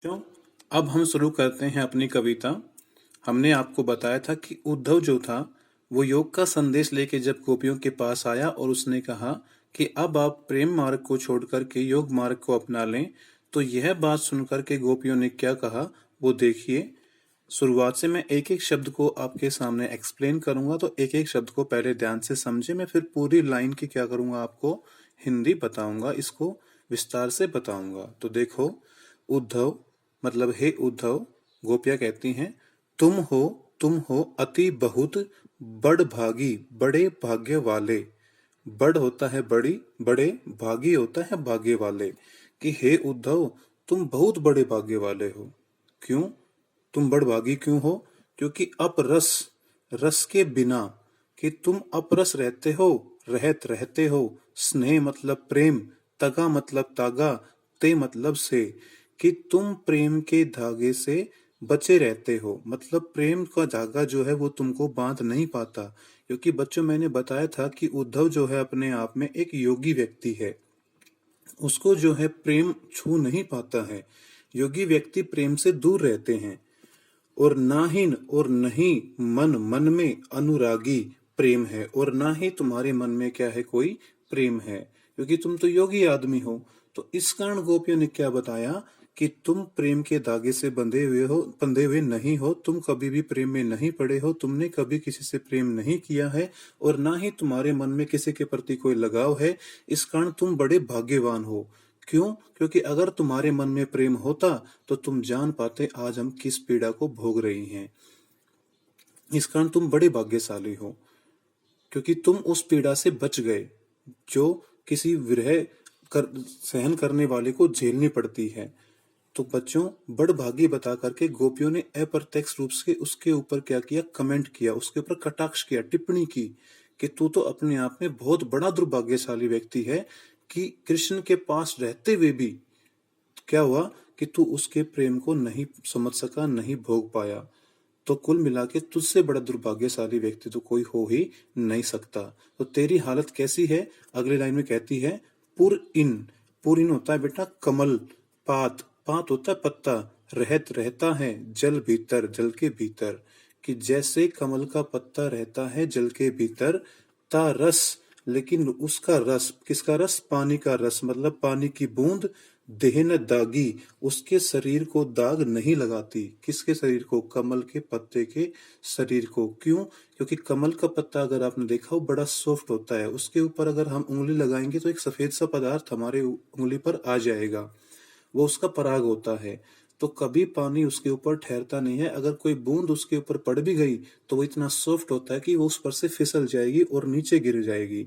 क्यों? अब हम शुरू करते हैं अपनी कविता। हमने आपको बताया था कि उद्धव जो था वो योग का संदेश लेके जब गोपियों के पास आया और उसने कहा कि अब आप प्रेम मार्ग को छोड़ करके योग मार्ग को अपना लें। तो यह बात सुनकर के गोपियों ने क्या कहा वो देखिए। शुरुआत से मैं एक एक शब्द को आपके सामने एक्सप्लेन करूंगा, तो एक एक शब्द को पहले ध्यान से समझे। मैं फिर पूरी लाइन की क्या करूंगा, आपको हिंदी बताऊंगा, इसको विस्तार से बताऊंगा। तो देखो, उद्धव मतलब हे उद्धव, गोपियां कहती हैं तुम हो अति बहुत बड़ भागी, बड़े भाग्य वाले। बड़ होता है बड़ी, बड़े, भागी होता है भाग्य वाले। कि हे उद्धव, तुम बहुत बड़े भाग्य वाले हो। क्यों? तुम बड़भागी क्यों हो? क्योंकि अपरस, रस के बिना, कि तुम अपरस रहते हो, रहते हो। स्नेह मतलब प्रेम, तगा मतलब तागा, ते मतलब से, कि तुम प्रेम के धागे से बचे रहते हो। मतलब प्रेम का धागा जो है वो तुमको बांध नहीं पाता। क्योंकि बच्चों, मैंने बताया था कि उद्धव जो है अपने आप में एक योगी व्यक्ति है। उसको जो है प्रेम छू नहीं पाता है। योगी व्यक्ति प्रेम से दूर रहते हैं। और ना ही और नहीं मन मन में अनुरागी प्रेम है, और ना ही तुम्हारे मन में क्या है, कोई प्रेम है, क्योंकि तुम तो योगी आदमी हो। तो इस कारण गोपियों ने क्या बताया कि तुम प्रेम के धागे से बंधे हुए नहीं हो। तुम कभी भी प्रेम में नहीं पड़े हो, तुमने कभी किसी से प्रेम नहीं किया है, और ना ही तुम्हारे मन में किसी के प्रति कोई लगाव है। इस कारण तुम बड़े भाग्यवान हो। क्यों? क्योंकि अगर तुम्हारे मन में प्रेम होता तो तुम जान पाते आज हम किस पीड़ा को भोग रही हैं। इस कारण तुम बड़े भाग्यशाली हो, क्योंकि तुम उस पीड़ा से बच गए जो किसी विरह सहन करने वाले को झेलनी पड़ती है। तो बच्चों, बड़भागी बता करके गोपियों ने अप्रत्यक्ष रूप से उसके ऊपर क्या किया, कमेंट किया, उसके ऊपर कटाक्ष किया, टिप्पणी की कि तू तो अपने आप में बहुत बड़ा दुर्भाग्यशाली व्यक्ति है कि कृष्ण के पास रहते हुए भी क्या हुआ कि तू उसके प्रेम को नहीं समझ सका, नहीं भोग पाया। तो कुल मिला के तुझसे बड़ा दुर्भाग्यशाली व्यक्ति तो कोई हो ही नहीं सकता। तो तेरी हालत कैसी है? अगली लाइन में कहती है, पुर इन। पुर इन होता है बेटा कमल, पात, पात होता है पत्ता, रहता है जल भीतर, जल के भीतर। कि जैसे कमल का पत्ता रहता है जल के भीतर, ता रस, लेकिन उसका रस, किसका रस? पानी का रस, मतलब पानी की बूंद, देह न दागी, उसके शरीर को दाग नहीं लगाती। किसके शरीर को? कमल के पत्ते के शरीर को। क्यों? क्योंकि कमल का पत्ता अगर आपने देखा हो बड़ा सॉफ्ट होता है, उसके ऊपर अगर हम उंगली लगाएंगे तो एक सफेद सा पदार्थ हमारे उंगली पर आ जाएगा, वो उसका पराग होता है। तो कभी पानी उसके ऊपर ठहरता नहीं है। अगर कोई बूंद उसके ऊपर पड़ भी गई तो वो इतना सॉफ्ट होता है कि वो उस पर से फिसल जाएगी और नीचे गिर जाएगी।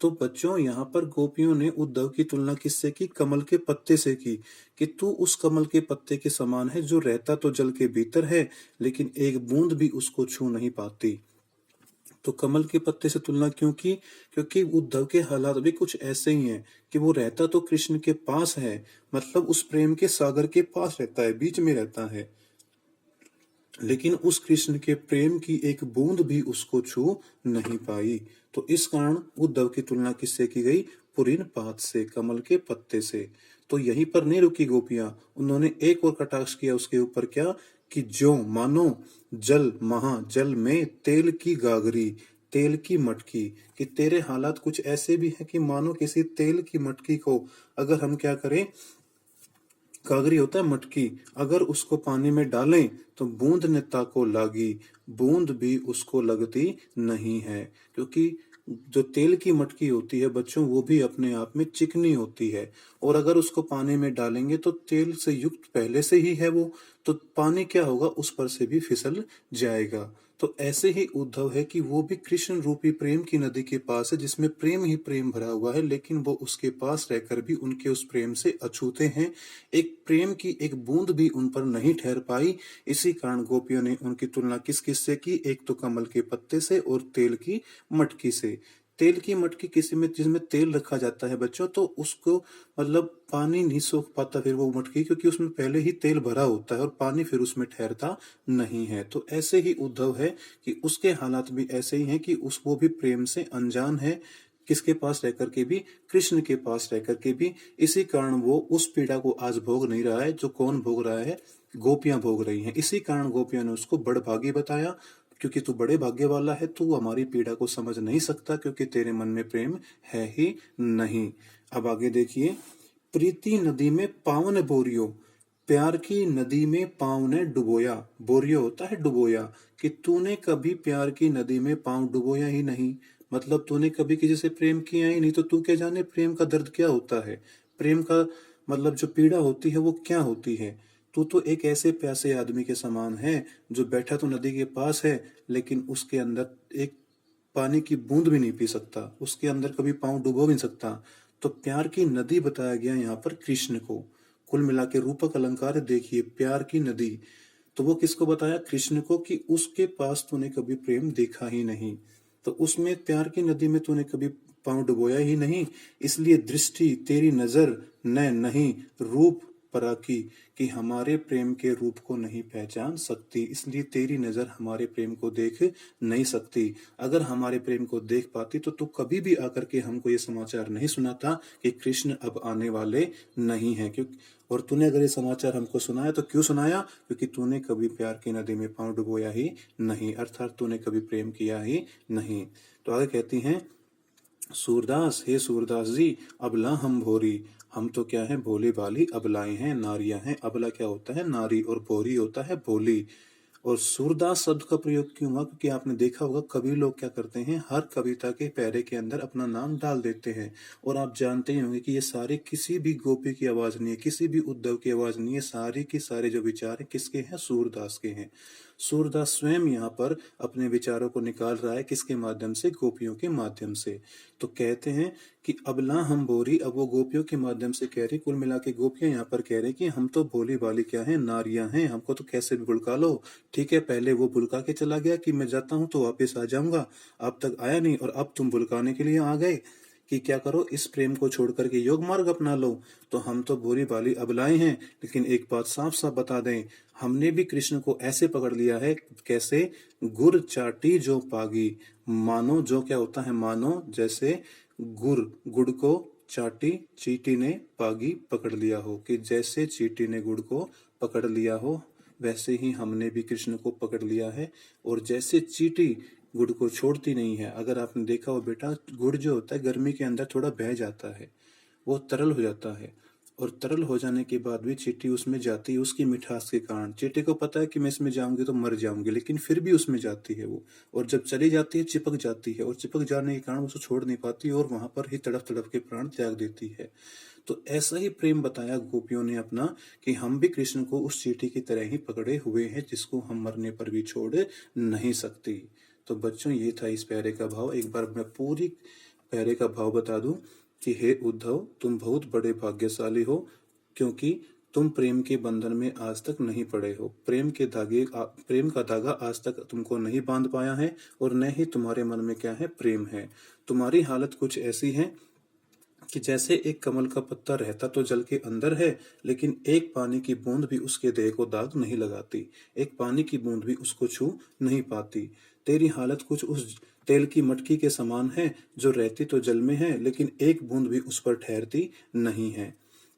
तो बच्चों, यहाँ पर गोपियों ने उद्धव की तुलना किससे की? कमल के पत्ते से की। कि तू उस कमल के पत्ते के समान है जो रहता तो जल के भीतर है, लेकिन एक बूंद भी उसको छू नहीं पाती। तो कमल के पत्ते से तुलना क्यों की? क्योंकि उद्धव के हालात भी कुछ ऐसे ही हैं कि वो रहता तो कृष्ण के पास है, मतलब उस प्रेम के सागर के पास रहता है, बीच में रहता है, लेकिन उस कृष्ण के प्रेम की एक बूंद भी उसको छू नहीं पाई। तो इस कारण उद्धव की तुलना किससे की गई? पुरीन पात से, कमल के पत्ते से। तो यहीं पर नहीं रुकी गोपियां, उन्होंने एक और कटाक्ष किया उसके ऊपर। क्या? कि जो मानो जल महा, जल में तेल की गागरी, तेल की मटकी। कि तेरे हालात कुछ ऐसे भी हैं कि मानो किसी तेल की मटकी को अगर हम क्या करें, कागरी होता है मटकी, अगर उसको पानी में डालें तो बूंद ने ताको लागी, बूंद भी उसको लगती नहीं है। क्योंकि जो तेल की मटकी होती है बच्चों, वो भी अपने आप में चिकनी होती है, और अगर उसको पानी में डालेंगे तो तेल से युक्त पहले से ही है वो, तो पानी क्या होगा, उस पर से भी फिसल जाएगा। तो ऐसे ही उद्धव है कि वो भी कृष्ण रूपी प्रेम की नदी के पास है, जिसमें प्रेम ही प्रेम भरा हुआ है, लेकिन वो उसके पास रहकर भी उनके उस प्रेम से अछूते हैं। एक प्रेम की एक बूंद भी उन पर नहीं ठहर पाई। इसी कारण गोपियों ने उनकी तुलना किस किस से की? एक तो कमल के पत्ते से और तेल की मटकी से। तेल की मटकी किसी में, जिसमें तेल रखा जाता है बच्चों, तो उसको मतलब पानी नहीं सोख पाता फिर वो मटकी, क्योंकि उसमें पहले ही तेल भरा होता है और पानी फिर उसमें ठहरता नहीं है। तो ऐसे ही उद्धव है कि उसके हालात भी ऐसे ही हैं कि उस वो भी प्रेम से अनजान है। किसके पास रह करके भी? कृष्ण के पास रह करके भी। इसी कारण वो उस पीड़ा को आज भोग नहीं रहा है जो कौन भोग रहा है? गोपियां भोग रही हैं। इसी कारण गोपियों ने उसको बड़भागी बताया, क्योंकि तू बड़े भाग्य वाला है, तू हमारी पीड़ा को समझ नहीं सकता क्योंकि तेरे मन में प्रेम है ही नहीं। अब आगे देखिए, प्रीति नदी में पावन बोरियो, प्यार की नदी में पाँव ने डुबोया। बोरियो होता है डुबोया, कि तूने कभी प्यार की नदी में पाँव डुबोया ही नहीं, मतलब तूने कभी किसी से प्रेम किया ही नहीं, तो तू क्या जाने प्रेम का दर्द क्या होता है, प्रेम का मतलब जो पीड़ा होती है वो क्या होती है। तू तो एक ऐसे प्यासे आदमी के समान है जो बैठा तो नदी के पास है, लेकिन उसके अंदर एक पानी की बूंद भी नहीं पी सकता, उसके अंदर कभी पाँव डुबो भी नहीं सकता। तो प्यार की नदी बताया गया यहाँ पर कृष्ण को। कुल मिला के रूपक अलंकार देखिए, प्यार की नदी, तो वो किसको बताया? कृष्ण को, कि उसके पास तूने कभी प्रेम देखा ही नहीं, तो उसमें प्यार की नदी में तूने कभी पांव डुबोया ही नहीं, इसलिए दृष्टि तेरी नजर न नहीं रूप पराकी, कि हमारे प्रेम के रूप को नहीं पहचान सकती, इसलिए तेरी नजर हमारे प्रेम को देख नहीं सकती। अगर हमारे प्रेम को देख पाती तो तू कभी भी आकर के हमको ये समाचार नहीं सुनाता कि कृष्ण अब आने वाले नहीं है। क्योंकि और तूने अगर ये समाचार हमको सुनाया तो क्यों सुनाया? क्योंकि तूने कभी प्यार की नदी में पांव डुबोया ही नहीं, अर्थात तूने कभी प्रेम किया ही नहीं। तो आगे कहती हैं, सूरदास, हे सूरदास जी, अबला हम भोरी, हम तो क्या है? भोली भाली अबलाएं हैं, नारियां हैं। अबला क्या होता है? नारी, और भोरी होता है भोली। और सूरदास शब्द का प्रयोग क्यों हुआ? क्योंकि आपने देखा होगा कवि लोग क्या करते हैं, हर कविता के पैरे के अंदर अपना नाम डाल देते हैं। और आप जानते ही होंगे कि ये सारे किसी भी गोपी की आवाज नहीं है, किसी भी उद्धव की आवाज नहीं है, सारी की सारे जो विचार है किसके हैं? सूरदास के हैं। सूरदास स्वयं यहाँ पर अपने विचारों को निकाल रहा है, किसके माध्यम से? गोपियों के माध्यम से। तो कहते हैं कि अबला हम बोरी, अब वो गोपियों के माध्यम से कह रही, कुल मिला के गोपियां यहाँ पर कह रही कि हम तो भोली भाली क्या है? नारियां हैं, हमको तो कैसे भी भुलका लो। ठीक है, पहले वो भुलका के चला गया कि मैं जाता हूं तो वापस आ जाऊंगा, अब तक आया नहीं, और अब तुम भुलकाने के लिए आ गए कि क्या करो, इस प्रेम को छोड़ करके योग मार्ग अपना लो। तो हम तो भोली भाली अबलाएं हैं, लेकिन एक बात साफ साफ बता दें, हमने भी कृष्ण को ऐसे पकड़ लिया है, कैसे? गुर चाटी जो पागी, मानो, जो क्या होता है? मानो, जैसे गुड़ को चाटी चींटी ने पागी पकड़ लिया हो, कि जैसे चींटी ने गुड़ को पकड़ लिया हो वैसे ही हमने भी कृष्ण को पकड़ लिया है। और जैसे चींटी गुड़ को छोड़ती नहीं है, अगर आपने देखा हो बेटा, गुड़ जो होता है गर्मी के अंदर थोड़ा बह जाता है, वो तरल हो जाता है, और तरल हो जाने के बाद भी चींटी उसमें जाती है उसकी मिठास के कारण। चींटी को पता है कि मैं इसमें जाऊंगी तो मर जाऊंगी, लेकिन फिर भी उसमें जाती है वो, और जब चली जाती है चिपक जाती है, और चिपक जाने के कारण उसे छोड़ नहीं पाती और वहां पर ही तड़प तड़प के प्राण त्याग देती है। तो ऐसा ही प्रेम बताया गोपियों ने अपना, कि हम भी कृष्ण को उस चींटी की तरह ही पकड़े हुए हैं जिसको हम मरने पर भी छोड़ नहीं सकती। तो बच्चों, ये था इस प्यारे का भाव। एक बार मैं पूरी प्यारे का भाव बता दूं कि हे उद्धव, तुम बहुत बड़े भाग्यशाली हो, क्योंकि तुम प्रेम के बंधन में आज तक नहीं पड़े हो। प्रेम का धागा आज तक तुमको नहीं बांध पाया है, और न ही तुम्हारे मन में क्या है? प्रेम है। तुम्हारी हालत कुछ ऐसी है कि जैसे एक कमल का पत्ता रहता तो जल के अंदर है, लेकिन एक पानी की बूंद भी उसके देह को दाग नहीं लगाती, एक पानी की बूंद भी उसको छू नहीं पाती। तेरी हालत कुछ उस तेल की मटकी के समान है, जो रहती तो जल में है, लेकिन एक बूंद भी उस पर ठहरती नहीं है।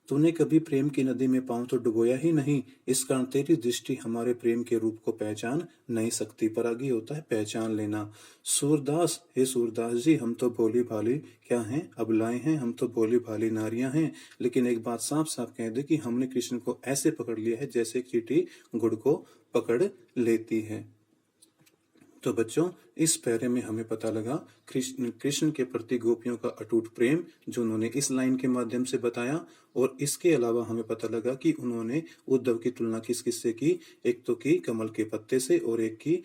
तूने कभी प्रेम की नदी में पांव तो डुबोया ही नहीं, इस कारण तेरी दृष्टि हमारे प्रेम के रूप को पहचान नहीं सकती। परागी होता है पहचान लेना। सूरदास, हे सूरदास जी, हम तो भोली भाली क्या हैं? अबलाएं हैं, हम तो भोली भाली नारियां हैं, लेकिन एक बात साफ साफ कह दे कि हमने कृष्ण को ऐसे पकड़ लिया है जैसे चींटी गुड़ को पकड़ लेती है। तो बच्चों, इस पैरे में हमें पता लगा कृष्ण के प्रति गोपियों का अटूट प्रेम, जो उन्होंने इस लाइन के माध्यम से बताया। और इसके अलावा हमें पता लगा कि उन्होंने उद्धव की तुलना किस किससे की? एक तो की कमल के पत्ते से, और एक की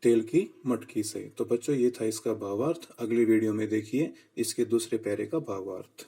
तेल की मटकी से। तो बच्चों, ये था इसका भावार्थ। अगली वीडियो में देखिए इसके दूसरे पैरे का भावार्थ।